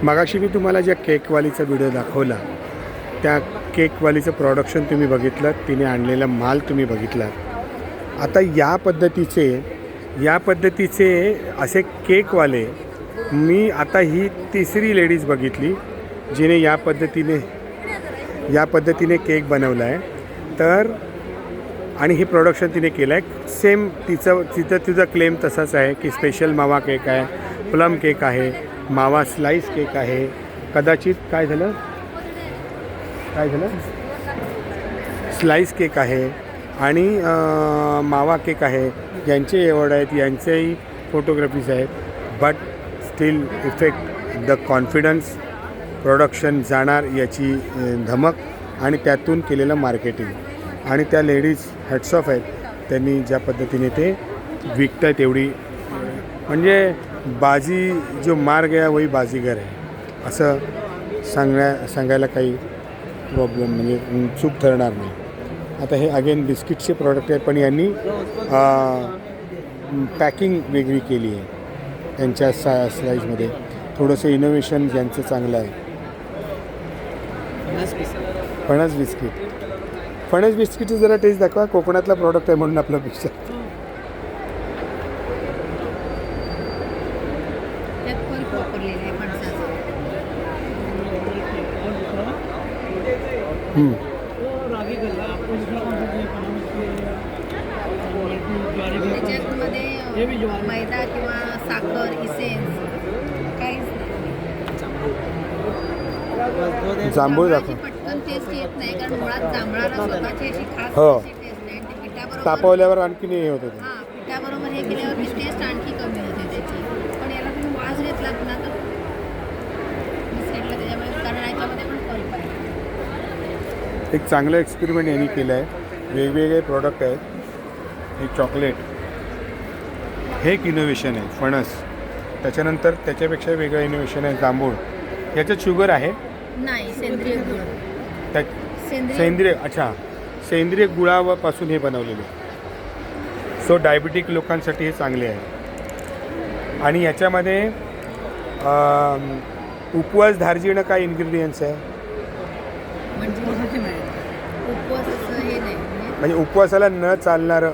मगाशी मी तुम्हाला ज्या केकवालीचा व्हिडिओ दाखवला त्या केकवालीचं प्रोडक्शन तुम्ही बघितलं, तिने आणलेला माल तुम्ही बघितला. आता या पद्धतीचे असे केकवाले मी आता ही तिसरी लेडीज बघितली जिने या पद्धतीने केक बनवला आहे. तर आणि हे प्रोडक्शन तिने केलं आहे. सेम तिचा क्लेम तसाच आहे की स्पेशल मावा केक आहे, प्लम केक आहे, मावा स्लाइस केक आहे, कदाचित काय झालं स्लाइस केक आहे आणि मावा केक आहे. यांचे एवॉर्ड आहेत, यांचेही फोटोग्राफीज आहेत. But still effect the confidence production जाणार याची धमक आणि त्यातून केलेलं मार्केटिंग आणि त्या लेडीज हॅट्स ऑफ आहेत. त्यांनी ज्या पद्धतीने ते विकत आहेत एवढी म्हणजे बाजी जो मार गया वही बाजीगर आहे असं सांगायला काही प्रॉब्लेम म्हणजे चूक ठरणार नाही. आता हे अगेन बिस्किटचे प्रॉडक्ट आहे पण यांनी पॅकिंग वेगळी केली आहे. त्यांच्या स्लाईजमध्ये थोडंसं इनोव्हेशन यांचं चांगलं आहे. फणस बिस्किटचं जरा टेस्ट दाखवा. कोकणातला प्रॉडक्ट आहे म्हणून आपला पिक्चर. मैदा किंवा साखर इसेन्स काहीच जांभूळ दाखव. पटकन टेस्ट येत नाही कारण मुळात जांभळाला स्वतःची अशी खास हो. टेस्ट नाही. ते पिठाबरोबर तापवल्यावर आणखी हे होतं. हां, पिठाबरोबर हे केल्यावर टेस्ट आणखी कमी होते त्याची. पण याला तुम्ही वास घेतलात ना तर बिस्किटला त्याच्यामध्ये कारण याच्यामध्ये पण पल्प आहे. एक चांगलं एक्सपेरिमेंट यांनी केलं आहे. वेगवेगळे प्रॉडक्ट आहेत. हे चॉकलेट हे एक इनोव्हेशन आहे. फणस त्याच्यानंतर त्याच्यापेक्षा वेगळं इनोव्हेशन आहे जांभूळ. याच्यात शुगर आहे नाही, सेंद्रिय गुळ. त्या सेंद्रिय गुळापासून हे बनवलेले. सो डायबिटिक लोकांसाठी हे चांगले आहे. आणि याच्यामध्ये उपवास धार्जिणं काय इन्ग्रेडियंट्स आहे म्हणजे उपवासाला न चालणारं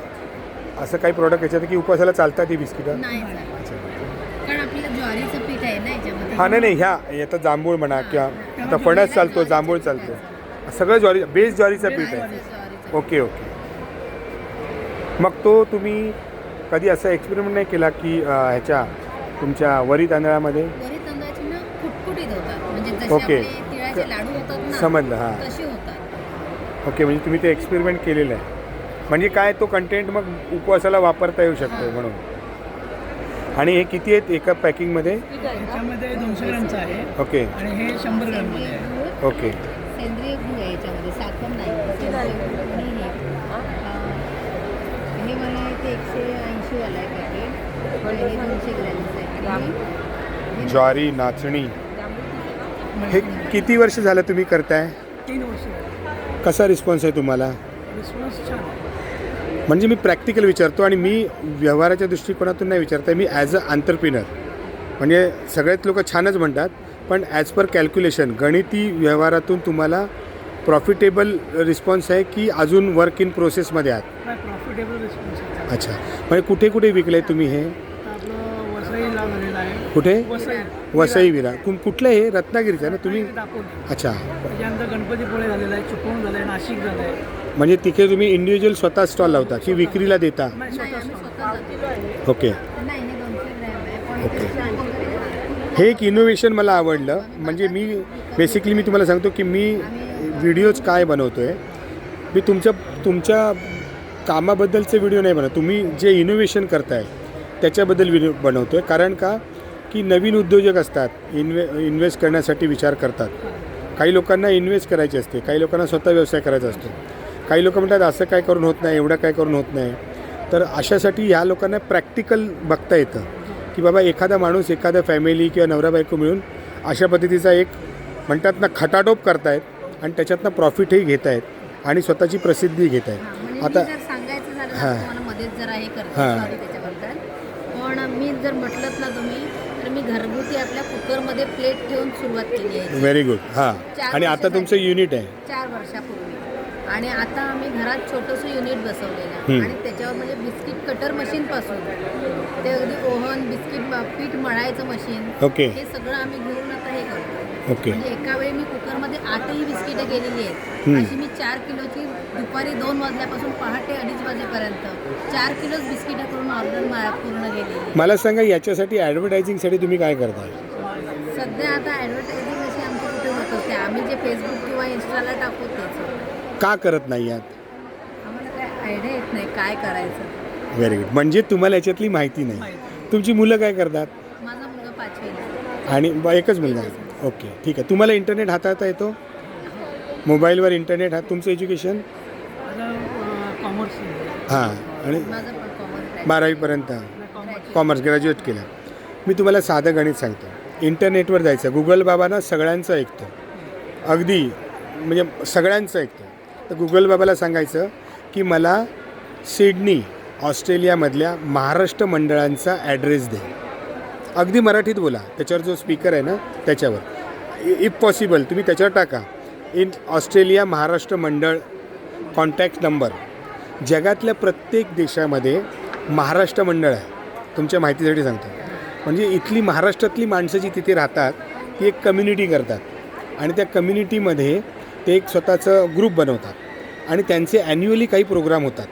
असं काही प्रोडक्ट याच्यात की उपवासाला चालतात ही बिस्किटं नाही कारण आपल्याला ज्वारीचं पीठ आहे ना याच्यामध्ये. हां नाही ह्या आता जांभूळ म्हणा किंवा आता फणस चालतो, जांभूळ चालतो, सगळं ज्वारीचं पीठ आहे. ओके. मग तो तुम्ही कधी असा एक्सपेरिमेंट नाही केला की ह्याच्या तुमच्या वरी तांदळामध्ये ना खुटखुटीत होतात म्हणजे जसे ओके. आपले तिळाचे लाडू होतात ना समजलं. हां तसे होतात. ओके. म्हणजे तुम्ही ते एक्सपेरिमेंट केलेलं आहे. म्हणजे काय तो कंटेंट मग उपवासाला वापरता येऊ शकतो म्हणून. आणि हे किती आहेत एका पॅकिंगमध्ये? याच्यामध्ये 200 ग्रामचं आहे. ओके. आणि हे 100 ग्राममध्ये आहे. ओके. सेंद्रिय गुळ आहे याच्यामध्ये, साखर नाही. हे मला इथे 180 वाला आहे पॅकेट आणि हे 200 ग्रॅमचं आहे. ज्वारी नाचणी हे किती वर्ष झालं तुम्ही करताय? 3 वर्ष. कसा रिस्पॉन्स आहे तुम्हाला? रिस्पॉन्स छान आहे. म्हणजे मी प्रॅक्टिकल विचारतो आणि मी व्यवहाराच्या दृष्टिकोनातून नाही विचारत आहे. मी ॲज अ आंतरप्रिनर म्हणजे सगळ्यात लोक छानच म्हणतात पण ॲज पर कॅल्क्युलेशन गणिती व्यवहारातून तुम्हाला प्रॉफिटेबल रिस्पॉन्स आहे की अजून वर्क इन प्रोसेसमध्ये आहात? प्रॉफिटेबल रिस्पॉन्स आहे. अच्छा. म्हणजे कुठे विकलं आहे तुम्ही हे? आपलं वसईला झालेलं आहे. कुठे? वसई विरा. कुठलं हे? रत्नागिरीचं ना तुम्ही? अच्छा. त्याच्यानंतर गणपतीपुळे झालेलं आहे, चिपळूण झालं आहे, नाशिक झालं आहे. म्हणजे तिथे तुम्ही इंडिव्हिज्युअल स्वतः स्टॉल लावता की विक्रीला देता? ओके. हे एक इनोव्हेशन मला आवडलं. म्हणजे मी तुम्हाला सांगतो की मी व्हिडिओज काय बनवतो आहे. मी तुमच्या कामाबद्दलचे व्हिडिओ नाही बनवत. तुम्ही जे इनोव्हेशन करताय त्याच्याबद्दल व्हिडिओ बनवतो आहे. कारण का की नवीन उद्योजक असतात, इन्व्हेस्ट करण्यासाठी विचार करतात. काही लोकांना इन्व्हेस्ट करायची असते, काही लोकांना स्वतः व्यवसाय करायचा असतो. काही लोक म्हणतात असं काय करून होत नाही, एवढं काय करून होत नाही. तर अशासाठी ह्या लोकांना प्रॅक्टिकल बघता येतं की बाबा एखादा माणूस, एखादा फॅमिली किंवा नवरा बायको मिळून अशा पद्धतीचा एक म्हणतात ना खटाटोप करतायत आणि त्याच्यातनं प्रॉफिटही घेत आहेत आणि स्वतःची प्रसिद्धी घेत आहेत. आता सांगायचं झालं तुम्हाला मध्येच जरा हे करते त्याच्याबद्दल. पण मी जर म्हटलं ना तुम्ही तर मी घरगुती आपल्या कुकरमध्ये प्लेट ठेवून सुरुवात केली आहे व्हेरी गुड. हां. आणि आता तुमचं युनिट आहे. 4 वर्षापूर्वी. आणि आता आम्ही घरात छोटंसं युनिट बसवलेलं आहे. आणि त्याच्यावर म्हणजे बिस्किट कटर मशीनपासून ते अगदी ओव्हन, बिस्किट पीठ मळायचं मशीन, ओके. हे सगळं आम्ही घेऊन आता हे करतो. ओके. म्हणजे एका वेळी मी कुकरमध्ये 8ही बिस्किटं गेलेली आहेत. अशी मी 4 किलोची दुपारी 2 वाजल्यापासून पहाटे 2:30 वाजेपर्यंत 4 किलोच बिस्किटं करून ऑर्डर पूर्ण गेलेली आहे. मला सांगा, याच्यासाठी ॲडव्हर्टायझिंगसाठी तुम्ही काय करताय? सध्या आता ॲडव्हर्टायझिंग अशी आमची कुठे होत असते. आम्ही जे फेसबुक किंवा इन्स्टाला टाकू तेच. का करत नाही यात? आम्हाला काय आयडिया येत नाही काय करायचं. Very good. म्हणजे तुम्हाला याच्यातली माहिती नाही. तुमची मुलं काय करतात? माझा मुलगा 5वीला. आणि एकच मुलगा आहे. ओके, ठीक आहे. तुम्हाला इंटरनेट हाताळता येतो? मोबाईलवर इंटरनेट तुमचं एज्युकेशन? कॉमर्स. हां. आणि माझं पण कॉमर्स. 12वीपर्यंत कॉमर्स ग्रॅज्युएट केलं. मी तुम्हाला साधं गणित सांगतो. इंटरनेटवर जायचं. गुगल बाबा ना सगळ्यांचं ऐकतो, अगदी म्हणजे सगळ्यांचं ऐकतो. तर गुगल बाबाला सांगायचं की मला सिडनी ऑस्ट्रेलियामधल्या महाराष्ट्र मंडळांचा ॲड्रेस दे. अगदी मराठीत बोला. त्याच्यावर जो स्पीकर आहे ना त्याच्यावर इफ पॉसिबल तुम्ही त्याच्यावर टाका इन ऑस्ट्रेलिया महाराष्ट्र मंडळ कॉन्टॅक्ट नंबर. जगातल्या प्रत्येक देशामध्ये महाराष्ट्र मंडळ आहे. तुमच्या माहितीसाठी सांगतो. म्हणजे इथली महाराष्ट्रातली माणसं जी तिथे राहतात ती एक कम्युनिटी करतात आणि त्या कम्युनिटीमध्ये ते एक स्वतःचं ग्रुप बनवतात आणि त्यांचे ॲन्युअली काही प्रोग्राम होतात.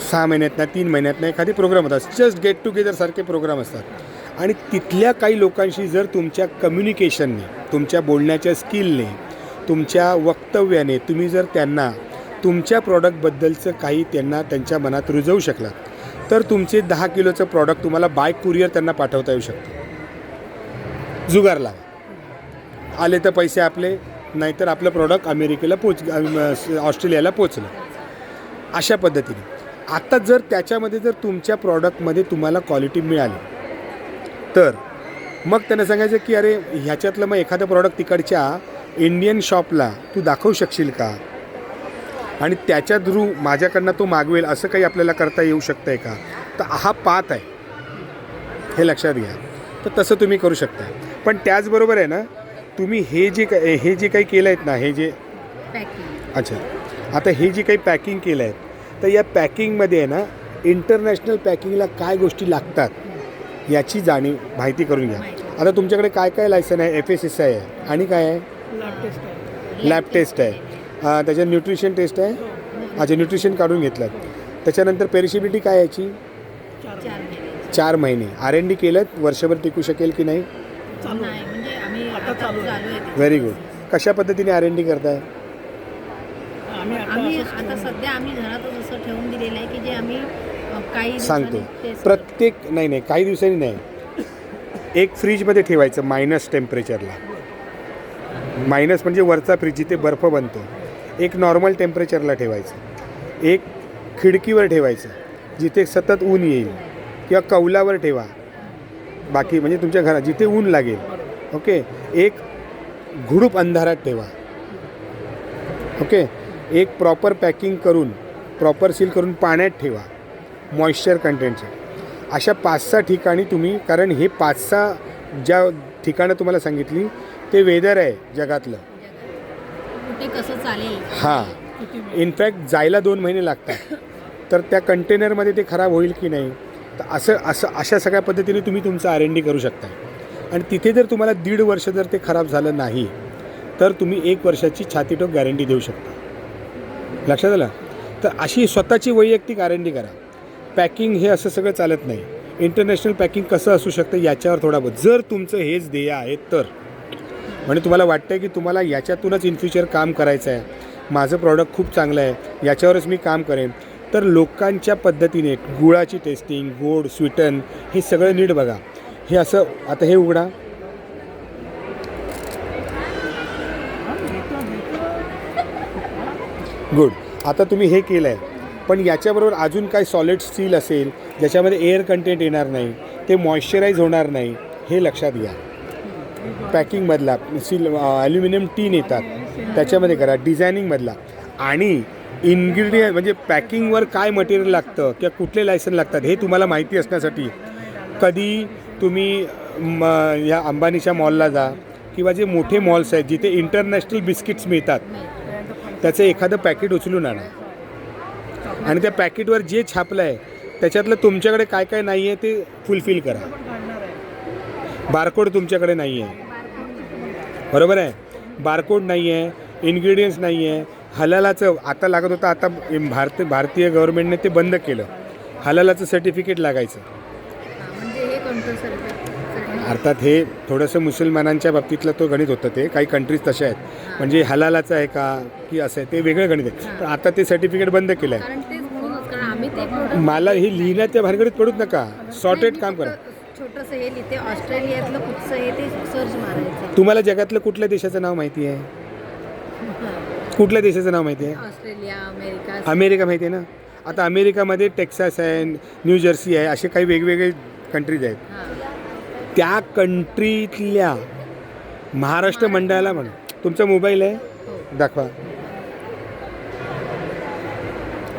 6 महिन्यातनं 3 महिन्यातनं एखादे प्रोग्राम होतात. जस्ट गेट टुगेदर सारखे प्रोग्राम असतात. आणि तिथल्या काही लोकांशी जर तुमच्या कम्युनिकेशनने, तुमच्या बोलण्याच्या स्किलने, तुमच्या वक्तव्याने तुम्ही जर त्यांना तुमच्या प्रॉडक्टबद्दलचं काही त्यांच्या मनात रुजवू शकलात तर तुमचे 10 किलोचं प्रॉडक्ट तुम्हाला बाय कुरिअर त्यांना पाठवता येऊ शकतं. जुगार लावा. आले तर पैसे आपले, नाहीतर आपलं प्रॉडक्ट अमेरिकेला ऑस्ट्रेलियाला पोचलं. अशा पद्धतीने. आता जर त्याच्यामध्ये जर तुमच्या प्रॉडक्टमध्ये तुम्हाला क्वालिटी मिळाली तर मग त्यांना सांगायचं की अरे ह्याच्यातलं मग एखादं प्रॉडक्ट तिकडच्या इंडियन शॉपला तू दाखवू शकशील का, आणि त्याच्या थ्रू माझ्याकडनं तो मागवेल, असं काही आपल्याला करता येऊ शकतं आहे का. तर हा पाथ आहे, हे लक्षात घ्या. तर तसं तुम्ही करू शकता. पण त्याचबरोबर आहे ना, तुम्ही हे जे काही केलं आहेत ना, हे जे पॅकिंग. अच्छा, आता हे जे काही पॅकिंग केलं आहे तर या पॅकिंगमध्ये आहे ना इंटरनॅशनल पॅकिंगला काय गोष्टी लागतात याची माहिती करून घ्या. आता तुमच्याकडे काय काय लायसन आहे? FSSAI आहे आणि काय आहे? लॅब टेस्ट आहे. त्याच्यात न्यूट्रिशन टेस्ट आहे. अच्छा, न्यूट्रिशन काढून घेतलं. त्याच्यानंतर पेरिशिबिलिटी काय याची? 4 महिने. R&D केलं, वर्षभर टिकू शकेल की नाही? नाही, म्हणजे आम्ही आता चालू आहे. Very good. कशा पद्धतीने R&D करताय? आम्ही आता सध्या आम्ही घरातच असं ठेवून दिलेलं आहे की जे आम्ही काही सांगतो. दिवसांनी प्रत्येक नाही काही दिवसांनी नाही, एक फ्रीजमध्ये ठेवायचं मायनस टेम्परेचरला. मायनस म्हणजे वरचा फ्रीज जिथे बर्फ बनतो. एक नॉर्मल टेम्परेचरला ठेवायचं. एक खिडकीवर ठेवायचं जिथे सतत ऊन येईल, किंवा कौलावर ठेवा. बाकी म्हणजे तुमच्या घरात जिथे ऊन लागेल. ओके. एक घुडूप अंधारात ठेवा. ओके. एक प्रॉपर पॅकिंग करून, प्रॉपर सील करून पाण्यात ठेवा, मॉइश्चर कंटेंटचं. अशा 5-6 ठिकाणी तुम्ही, कारण हे 5-6 ज्या ठिकाणं तुम्हाला सांगितली ते वेदर आहे जगातलं. कुठे कसं चालेल. हां. इनफॅक्ट जायला 2 महिने लागतात. तर त्या कंटेनरमध्ये ते खराब होईल की नाही, तर अशा सगळ्या पद्धतीने तुम्ही तुमचं R&D करू शकता. आणि तिथे जर तुम्हाला 1.5 वर्ष जर ते खराब झालं नाही तर तुम्ही 1 वर्षाची छातीटोक गॅरंटी देऊ शकता. लक्षात आलं? तर अशी स्वतःची वैयक्तिक R&D करा. पॅकिंग हे असं सगळं चालत नाही. इंटरनॅशनल पॅकिंग कसं असू शकतं याच्यावर थोडा बहुत, जर तुमचं हेच ध्येय आहे तर, म्हणजे तुम्हाला वाटतं आहे की तुम्हाला याच्यातूनच इन फ्युचर काम करायचं आहे, माझं प्रॉडक्ट खूप चांगलं आहे, याच्यावरच मी काम करेन, तर लोकांच्या पद्धतीने गुळाची टेस्टिंग, गोड, स्वीटन, हे सगळं नीट बघा. हे असं, आता हे उघडा. गुड. आता तुम्ही हे केलं आहे, पण याच्याबरोबर अजून काही सॉलिड स्टील असेल ज्याच्यामध्ये एअर कंटेंट येणार नाही, ते मॉइश्चराईज होणार नाही, हे लक्षात घ्या. पॅकिंगमधला ॲल्युमिनियम टीन येतात त्याच्यामध्ये करा, डिझायनिंगमधला. आणि इन्ग्रेडियंट म्हणजे पॅकिंगवर काय मटेरियल लागतं किंवा कुठले लायसन लागतात हे तुम्हाला माहिती असण्यासाठी कधी तुम्ही या अंबानीच्या मॉलला जा किंवा जे मोठे मॉल्स आहेत जिथे इंटरनॅशनल बिस्किट्स मिळतात त्याचं एखादं पॅकेट उचलून आणा आणि त्या पॅकेटवर जे छापलं आहे त्याच्यातलं तुमच्याकडे काय काय नाही आहे ते फुलफिल करा. बारकोड तुमच्याकडे नाही आहे, बरोबर आहे, बारकोड नाही आहे, इन्ग्रेडियंट्स नाही आहे. हलालाचं आता लागत होतं, आता भारतीय गव्हर्नमेंटने ते बंद केलं. हलालाचं सर्टिफिकेट लागायचं. म्हणजे हे कंपल्सरी. अर्थात हे थोडंसं मुसलमानांच्या बाबतीतलं तो गणित होतं. ते काही कंट्रीज तशा आहेत, म्हणजे हलालाचं आहे का की असं आहे ते वेगळं गणित आहे. पण आता ते सर्टिफिकेट बंद केलं आहे. कारण तेच म्हणूनच, कारण आम्ही ते product मला हे लिहिण्याच्या भानगडीत पडूच नका, सॉर्टेड काम करा. छोटंसं हे लिहिते ऑस्ट्रेलियातलं कुठचं हे ते सर्च मारायचं. तुम्हाला जगातलं कुठल्या देशाचं नाव माहिती आहे? कुठल्या देशाचं नाव माहिती आहे? Australia, America. अमेरिका माहिती आहे ना. आता अमेरिकामध्ये टेक्सास आहे, न्यू जर्सी आहे, असे काही वेगवेगळे कंट्रीज आहेत. हां. त्या कंट्रीतल्या महाराष्ट्र मंडळाला म्हणा. तुमचा मोबाईल आहे, दाखवा.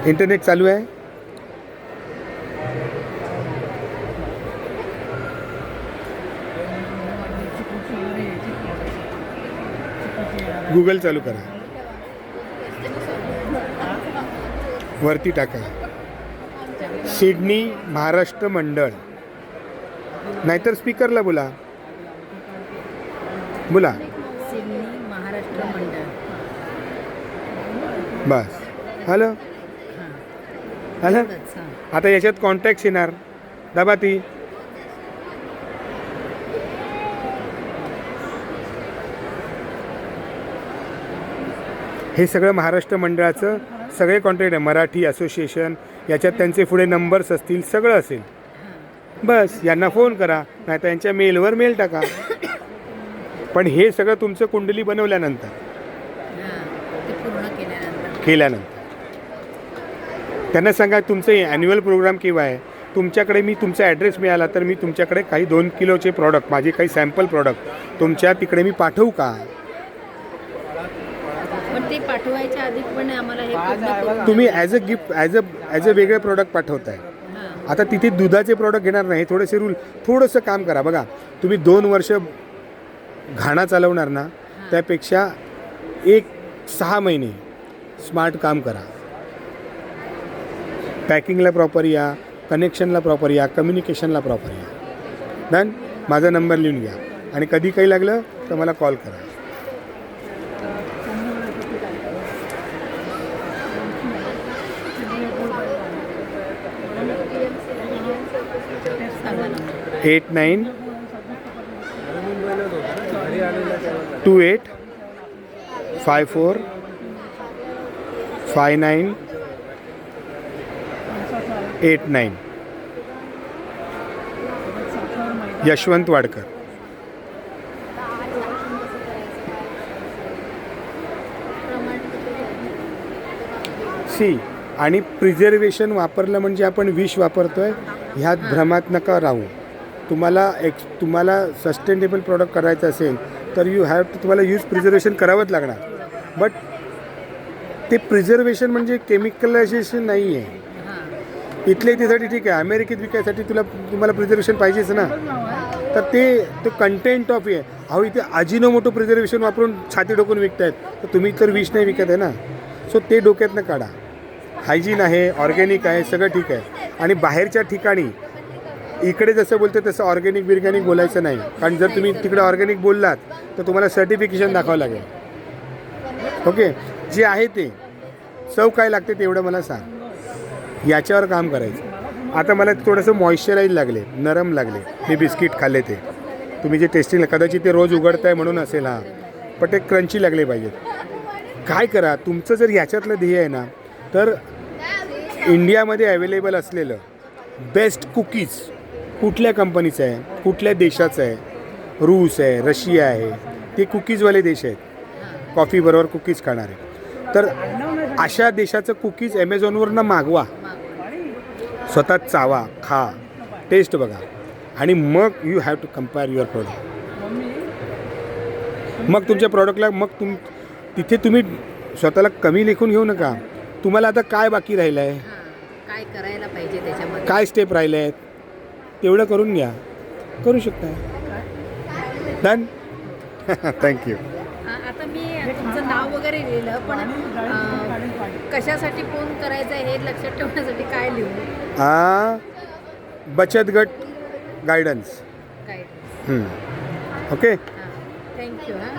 इंटरनेट चालू आहे? गूगल चालू करा, वरती टाका सिडनी महाराष्ट्र मंडळ, नाहीतर स्पीकरला बोला. सिडनी महाराष्ट्र मंडळ. बस हॅलो हॅलो. आता याच्यात कॉन्टॅक्ट्स येणार, दाबा ती. हे सगळं महाराष्ट्र मंडळाचं सगळे कॉन्टॅक्ट आहे. मराठी असोसिएशन, याच्यात त्यांचे पुढे नंबर्स असतील, सगळं असेल. बस यांना फोन करा, नाही तर यांच्या मेलवर मेल टाका. पण हे सगळं तुमचं कुंडली बनवल्यानंतर, ते पूर्ण केल्यानंतर त्यांना सांगा तुमचं ॲन्युअल प्रोग्राम केव्हा आहे. तुमच्याकडे मी तुमचा ॲड्रेस मिळाला तर मी तुमच्याकडे काही 2 किलोचे प्रॉडक्ट, माझे काही सॅम्पल प्रॉडक्ट तुमच्या तिकडे मी पाठवू का? पण ते पाठवायच्या आधी पण आम्हाला हे पूर्ण करून तुम्ही as a gift, as a वेगळे प्रॉडक्ट पाठवताय. आता तिथे दुधाचे प्रॉडक्ट घेणार नाही, थोडेसे रूल, थोडंसं काम करा. बघा तुम्ही 2 वर्ष घाणा चालवणार ना, त्यापेक्षा 6 महिने स्मार्ट काम करा. पॅकिंगला प्रॉपर या, कनेक्शनला प्रॉपर या, कम्युनिकेशनला प्रॉपर या. डन. माझा नंबर लिहून घ्या आणि कधी काही लागलं तर मला कॉल करा. सांगा. 8928545989. यशवंत वाडकर. सी. आणि प्रिझर्वेशन वापरलं म्हणजे आपण विष वापरतोय ह्यात भ्रमात नका राहू. तुम्हाला सस्टेनेबल प्रॉडक्ट करायचं असेल तर तुम्हाला यूज प्रिझर्वेशन करावंच लागणार. बट ते प्रिझर्वेशन म्हणजे केमिकलायझेशन नाही आहे. इथल्या इथेसाठी ठीक आहे, अमेरिकेत विकायसाठी तुम्हाला प्रिझर्वेशन पाहिजेच ना. तर ते कंटेंट ऑफ आहे. अहो इथे अजिनोमोटो प्रिझर्वेशन वापरून छाती डोकून विकतायत, तर तुम्ही तर विष नाही विकत आहे ना. सो ते डोक्यातनं काढा. हायजीन आहे, ऑर्गॅनिक आहे, सगळं ठीक आहे. आणि बाहेरच्या ठिकाणी इकडे जसं बोलते तसं ऑर्गॅनिक बिर्गॅनिक बोलायचं नाही. कारण जर तुम्ही तिकडे ऑर्गॅनिक बोललात तर तुम्हाला सर्टिफिकेशन दाखवावं लागेल. ओके, जे आहे ते चव काय लागते तेवढं मला सांग, याच्यावर काम करायचं. आता मला थोडंसं मॉइश्चराईज लागले, नरम लागले, मी बिस्किट खाल्ले ते. तुम्ही जे टेस्टिंग कदाचित ते रोज उघडताय म्हणून असेल, हां, पण ते क्रंची लागले पाहिजेत. काय करा, तुमचं जर ह्याच्यातलं ध्येय आहे ना, तर इंडियामध्ये अवेलेबल असलेलं बेस्ट कुकीज कुठल्या कंपनीचं आहे, कुठल्या देशाचं आहे, रूस आहे, रशिया आहे, ते कुकीजवाले देश आहेत, कॉफीबरोबर कुकीज खाणारे. तर अशा देशाचं कुकीज ॲमेझॉनवरनं मागवा, स्वतः चावा, खा, टेस्ट बघा, आणि मग you have to compare your product. मग तुमच्या प्रॉडक्टला तिथे तुम्ही स्वतःला कमी लेखून घेऊ नका. तुम्हाला आता काय बाकी राहिलं आहे, काय करायला पाहिजे त्याच्यामध्ये, काय स्टेप राहिले आहेत, तेवढं करून घ्या, करू शकता. डन. थँक्यू. आता मी तुमचं नाव वगैरे लिहिलं पण कशासाठी फोन करायचा आहे हे लक्षात ठेवण्यासाठी काय लिहू? बचत गट गायडन्स. काय ओके. थँक्यू. हां